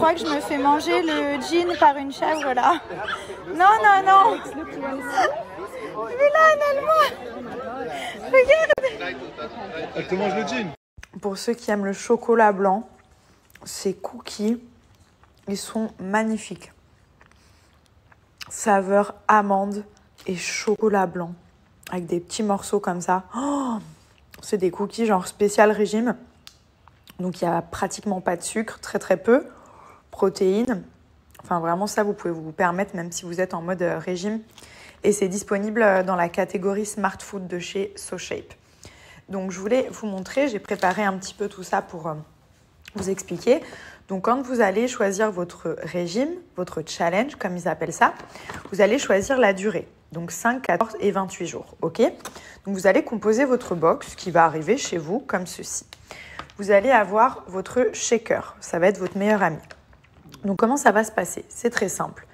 crois que je me fais manger le jean par une chèvre là. Non, non, non. Mais là, un Allemand. Regarde. Elle te mange le jean. Pour ceux qui aiment le chocolat blanc, ces cookies, ils sont magnifiques. Saveur amande et chocolat blanc. Avec des petits morceaux comme ça. Oh, c'est des cookies genre spécial régime. Donc il n'y a pratiquement pas de sucre, très très peu. Protéines. Enfin vraiment ça, vous pouvez vous permettre même si vous êtes en mode régime. Et c'est disponible dans la catégorie Smart Food de chez SoShape. Donc je voulais vous montrer, j'ai préparé un petit peu tout ça pour vous expliquer. Donc quand vous allez choisir votre régime, votre challenge comme ils appellent ça, vous allez choisir la durée. Donc 5, 14 et 28 jours, ok? Donc vous allez composer votre box qui va arriver chez vous comme ceci. Vous allez avoir votre shaker, ça va être votre meilleur ami. Donc comment ça va se passer? C'est très simple.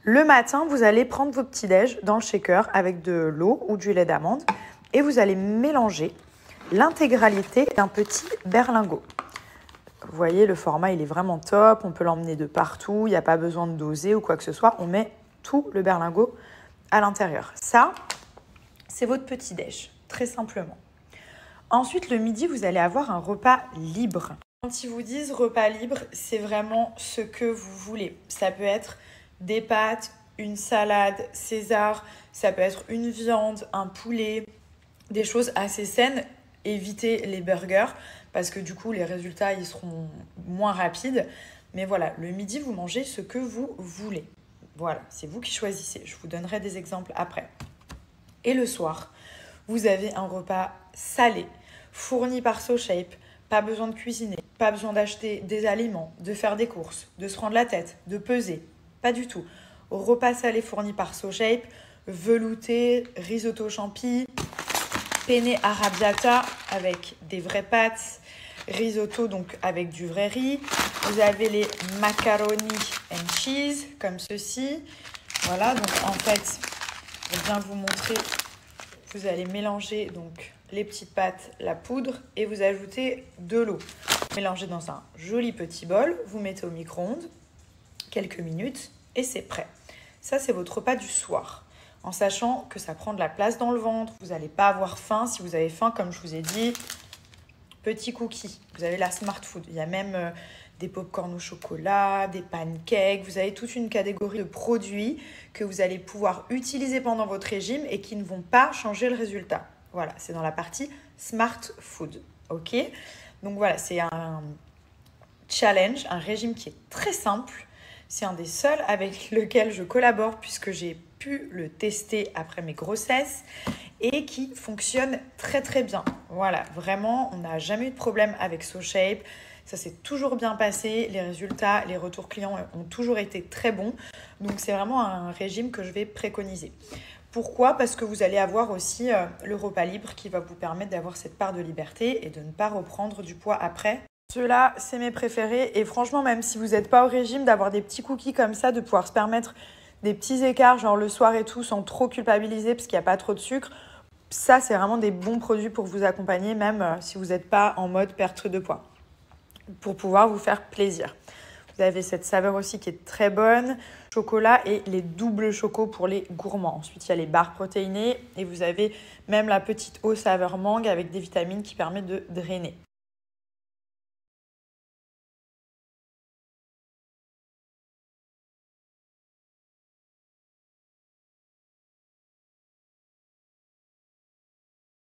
Le matin, vous allez prendre vos petits déj dans le shaker avec de l'eau ou du lait d'amande et vous allez mélanger l'intégralité d'un petit berlingot. Vous voyez, le format, il est vraiment top. On peut l'emmener de partout. Il n'y a pas besoin de doser ou quoi que ce soit. On met tout le berlingot à l'intérieur. Ça, c'est votre petit déj, très simplement. Ensuite, le midi, vous allez avoir un repas libre. Quand ils vous disent repas libre, c'est vraiment ce que vous voulez. Ça peut être des pâtes, une salade, César. Ça peut être une viande, un poulet, des choses assez saines. Évitez les burgers parce que du coup, les résultats, ils seront moins rapides. Mais voilà, le midi, vous mangez ce que vous voulez. Voilà, c'est vous qui choisissez. Je vous donnerai des exemples après. Et le soir, vous avez un repas salé, fourni par SoShape. Pas besoin de cuisiner, pas besoin d'acheter des aliments, de faire des courses, de se prendre la tête, de peser. Pas du tout. Repas salé fourni par SoShape, velouté, risotto champi, penne arrabbiata avec des vraies pâtes, risotto donc avec du vrai riz. Vous avez les macaroni and cheese comme ceci. Voilà, donc en fait, je vais bien vous montrer. Vous allez mélanger donc les petites pâtes, la poudre et vous ajoutez de l'eau. Mélangez dans un joli petit bol, vous mettez au micro-ondes quelques minutes et c'est prêt. Ça, c'est votre repas du soir. En sachant que ça prend de la place dans le ventre, vous n'allez pas avoir faim. Si vous avez faim, comme je vous ai dit, petits cookies. Vous avez la Smart Food. Il y a même des pop-corn au chocolat, des pancakes. Vous avez toute une catégorie de produits que vous allez pouvoir utiliser pendant votre régime et qui ne vont pas changer le résultat. Voilà, c'est dans la partie Smart Food. Ok? Donc voilà, c'est un challenge, un régime qui est très simple. C'est un des seuls avec lequel je collabore puisque j'ai pu le tester après mes grossesses et qui fonctionne très très bien. Voilà, vraiment, on n'a jamais eu de problème avec SoShape. Ça s'est toujours bien passé. Les résultats, les retours clients ont toujours été très bons. Donc, c'est vraiment un régime que je vais préconiser. Pourquoi? Parce que vous allez avoir aussi le repas libre qui va vous permettre d'avoir cette part de liberté et de ne pas reprendre du poids après. Ceux-là, c'est mes préférés. Et franchement, même si vous n'êtes pas au régime, d'avoir des petits cookies comme ça, de pouvoir se permettre des petits écarts, genre le soir et tout, sans trop culpabiliser parce qu'il n'y a pas trop de sucre, ça, c'est vraiment des bons produits pour vous accompagner, même si vous n'êtes pas en mode perte de poids, pour pouvoir vous faire plaisir. Vous avez cette saveur aussi qui est très bonne, chocolat et les doubles chocos pour les gourmands. Ensuite, il y a les barres protéinées et vous avez même la petite eau saveur mangue avec des vitamines qui permettent de drainer.